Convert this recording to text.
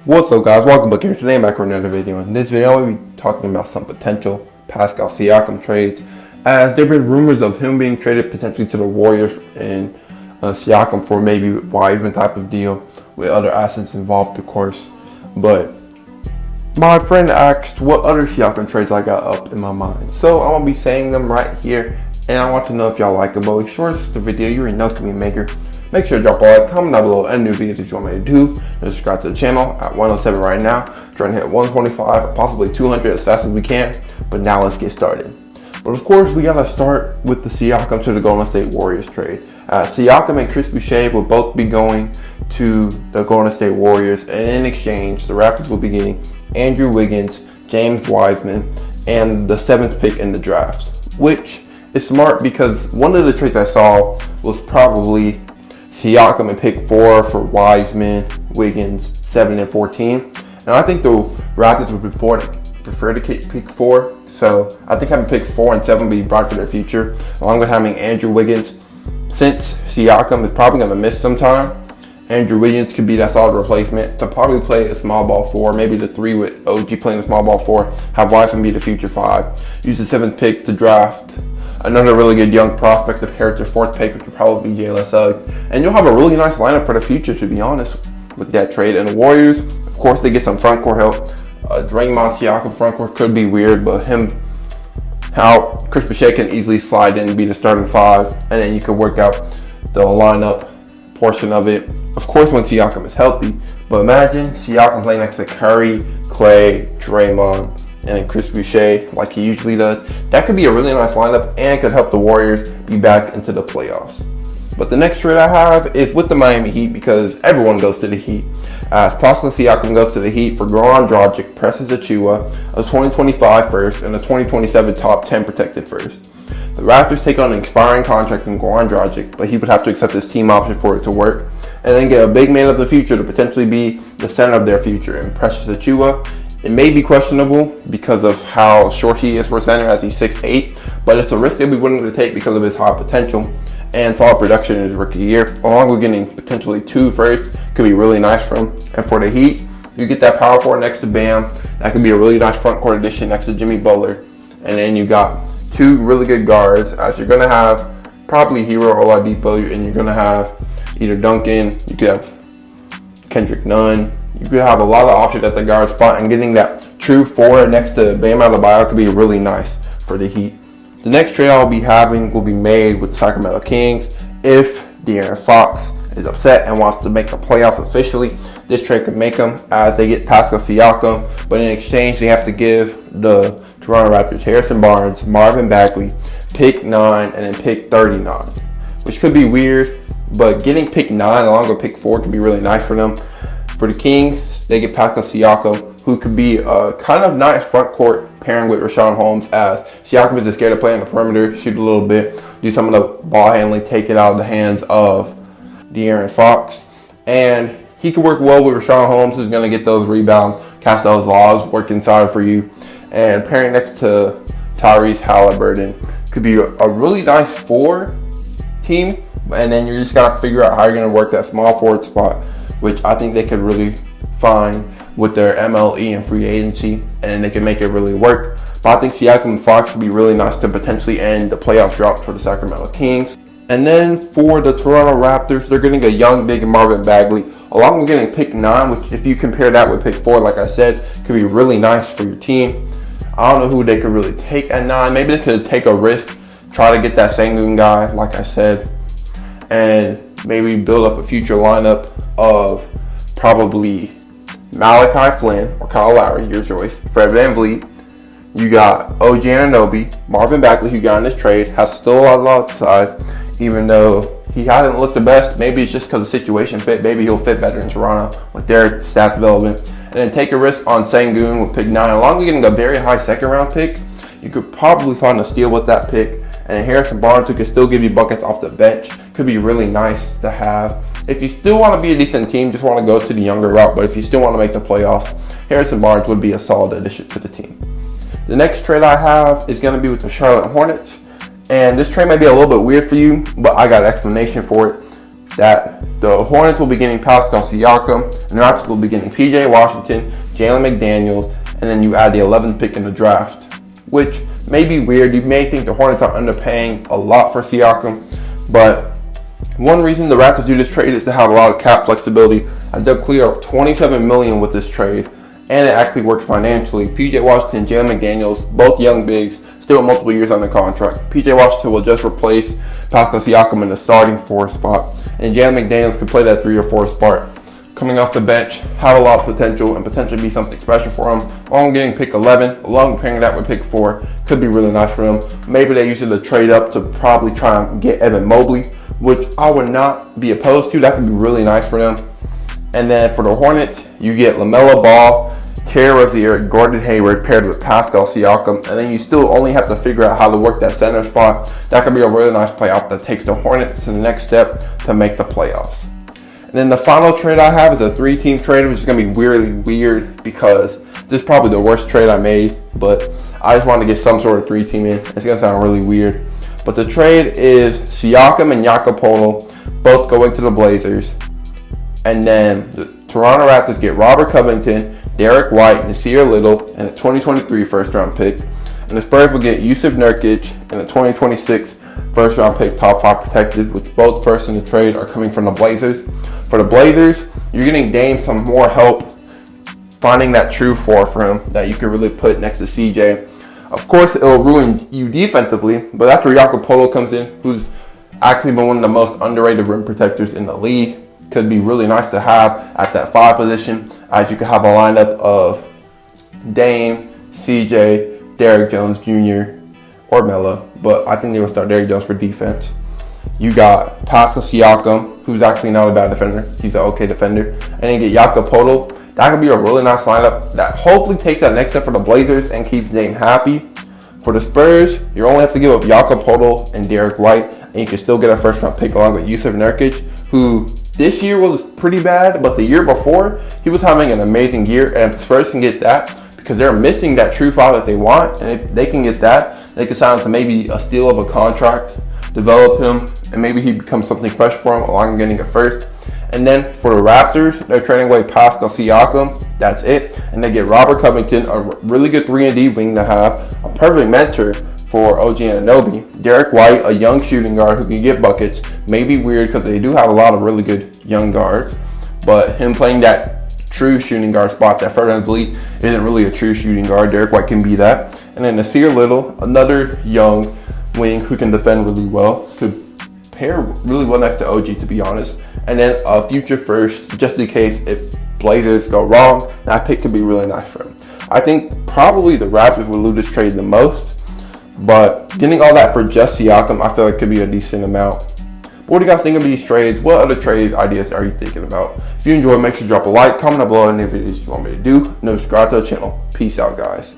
What's up, guys? Welcome back here. Today I'm back with another video. In this video, I'll be talking about some potential Pascal Siakam trades, as there have been rumors of him being traded potentially to the Warriors and Siakam for maybe Wiseman type of deal with other assets involved, of course. But my friend asked what other Siakam trades I got up in my mind, so I'm gonna be saying them right here, and I want to know if y'all like them. But before the video, you already know it's gonna be maker. Make sure to drop a like, comment down below, and new videos that you want me to do. And subscribe to the channel at 107 right now. Trying to hit 125 or possibly 200 as fast as we can. But now let's get started. But of course, we gotta start with the Siakam to the Golden State Warriors trade. Siakam and Chris Boucher will both be going to the Golden State Warriors, and in exchange, the Raptors will be getting Andrew Wiggins, James Wiseman, and the 7th pick in the draft, which is smart because one of the trades I saw was probably Siakam and pick 4 for Wiseman, Wiggins, 7 and 14. And I think the Raptors would prefer to pick 4. So I think having pick 4 and 7 would be bright for their future, along with having Andrew Wiggins. Since Siakam is probably going to miss some time, Andrew Wiggins could be that solid replacement to probably play a small ball 4, maybe the 3 with OG playing a small ball 4, have Wiseman be the future 5. Use the 7th pick to draft another really good young prospect to pair with your 4th pick, which would probably be Jalen Suggs. And you'll have a really nice lineup for the future, to be honest, with that trade. And the Warriors, of course, they get some front court help. Draymond Siakam front court could be weird, but how Chris Boucher can easily slide in and be the starting 5, and then you can work out the lineup portion of it. Of course, when Siakam is healthy, but imagine Siakam playing next to Curry, Clay, Draymond, and then Chris Boucher like he usually does. That could be a really nice lineup and could help the Warriors be back into the playoffs. But the next trade I have is with the Miami Heat, because everyone goes to the Heat. As Pascal Siakam goes to the Heat for Goran Dragic, Precious Achiuwa, a 2025 first, and a 2027 top 10 protected first. The Raptors take on an expiring contract in Goran Dragic, but he would have to accept his team option for it to work, and then get a big man of the future to potentially be the center of their future in Precious Achiuwa. It may be questionable because of how short he is for a center, as he's 6'8", but it's a risk they'll be willing to take because of his high potential and solid production in his rookie year. Along with getting potentially 2 firsts, could be really nice for him. And for the Heat, you get that power forward next to Bam. That could be a really nice front court addition next to Jimmy Butler. And then you got 2 really good guards, as you're going to have probably Hero Oladipo, and you're going to have either Duncan, you could have Kendrick Nunn. You could have a lot of options at the guard spot, and getting that true 4 next to Bam Adebayo could be really nice for the Heat. The next trade I'll be having will be made with the Sacramento Kings. If De'Aaron Fox is upset and wants to make the playoffs officially, this trade could make them, as they get Pascal Siakam, but in exchange they have to give the Toronto Raptors Harrison Barnes, Marvin Bagley, pick 9, and then pick 39, which could be weird, but getting pick 9 along with pick 4 could be really nice for them. For the Kings, they get Pascal Siakam, who could be a kind of nice front court pairing with Richaun Holmes, as Siakam isn't scared to play on the perimeter, shoot a little bit, do some of the ball handling, take it out of the hands of De'Aaron Fox. And he could work well with Richaun Holmes, who's going to get those rebounds, catch those lobs, work inside for you. And pairing next to Tyrese Halliburton could be a really nice 4 team. And then you just got to figure out how you're going to work that small forward spot, which I think they could really find with their MLE and free agency, and then they can make it really work. But I think Siakam and Fox would be really nice to potentially end the playoff drought for the Sacramento Kings. And then for the Toronto Raptors, they're getting a young big Marvin Bagley, along with getting pick 9, which if you compare that with pick 4, like I said, could be really nice for your team. I don't know who they could really take at 9. Maybe they could take a risk, try to get that Sengun guy, like I said, and maybe build up a future lineup of probably Malachi Flynn or Kyle Lowry, your choice, Fred VanVleet. You got OG Anunoby, Marvin Bagley, who got in this trade, has still a lot of upside, even though he hasn't looked the best. Maybe it's just because the situation fit. Maybe he'll fit better in Toronto with their staff development. And then take a risk on Sengun with pick 9. Along with getting a very high 2nd round pick, you could probably find a steal with that pick. And Harrison Barnes, who can still give you buckets off the bench, could be really nice to have. If you still want to be a decent team, just want to go to the younger route, but if you still want to make the playoffs, Harrison Barnes would be a solid addition to the team. The next trade I have is going to be with the Charlotte Hornets, and this trade might be a little bit weird for you, but I got an explanation for it. that the Hornets will be getting Pascal Siakam, and the Raptors will be getting PJ Washington, Jalen McDaniels, and then you add the 11th pick in the draft, which may be weird. You may think the Hornets are underpaying a lot for Siakam, but one reason the Raptors do this trade is to have a lot of cap flexibility, as they'll clear up $27 million with this trade, and it actually works financially. PJ Washington, Jalen McDaniels, both young bigs, still have multiple years on the contract. PJ Washington will just replace Pascal Siakam in the starting 4 spot, and Jalen McDaniels could play that 3 or 4 spot. Coming off the bench, have a lot of potential and potentially be something special for him. Along getting pick 11, along pairing that with pick 4, could be really nice for him. Maybe they use it to trade up to probably try and get Evan Mobley, which I would not be opposed to. That could be really nice for them. And then for the Hornets, you get LaMelo Ball, Terry Rozier, Gordon Hayward paired with Pascal Siakam, and then you still only have to figure out how to work that center spot. That could be a really nice playoff that takes the Hornets to the next step to make the playoffs. And then the final trade I have is a 3-team trade, which is going to be really weird because this is probably the worst trade I made, but I just wanted to get some sort of 3-team in. It's going to sound really weird. But the trade is Siakam and Jakob both going to the Blazers. And then the Toronto Raptors get Robert Covington, Derek White, Nasir Little, and a 2023 first-round pick. And the Spurs will get Yusuf Nurkic and a 2026 first-round pick, top 5 protected, which both first in the trade are coming from the Blazers. For the Blazers, you're getting Dame some more help finding that true 4 for him that you can really put next to CJ. Of course, it'll ruin you defensively, but that's where Jakob comes in, who's actually been one of the most underrated rim protectors in the league. Could be really nice to have at that 5 position, as you could have a lineup of Dame, CJ, Derrick Jones Jr., or Melo, but I think they will start Derrick Jones for defense. You got Pascal Siakam, who's actually not a bad defender. He's an okay defender. And then you get Jakob Poeltl. That could be a really nice lineup that hopefully takes that next step for the Blazers and keeps Dame happy. For the Spurs, you only have to give up Jakob Poeltl and Derek White, and you can still get a first-round pick along with Yusuf Nurkic, who this year was pretty bad, but the year before, he was having an amazing year. And if the Spurs can get that, because they're missing that true 5 that they want, and if they can get that, they can sign him to maybe a steal of a contract, develop him, and maybe he becomes something fresh for him along getting a first. And then for the Raptors, they're trading away Pascal Siakam. That's it. And they get Robert Covington, a really good 3-and-D wing to have, a perfect mentor for OG Anunoby. Derek White, a young shooting guard who can get buckets. May be weird because they do have a lot of really good young guards, but him playing that true shooting guard spot that Fred VanVleet isn't really a true shooting guard. Derek White can be that. And then Nasir Little, another young wing who can defend really well, could pair really well next to OG, to be honest. And then a future first, just in case if Blazers go wrong, that pick could be really nice for him. I think probably the Raptors would lose this trade the most, but getting all that for just Siakam, I feel like could be a decent amount. But what do you guys think of these trades? What other trade ideas are you thinking about? If you enjoyed, make sure to drop a like, comment down below any videos you want me to do, and subscribe to the channel. Peace out, guys.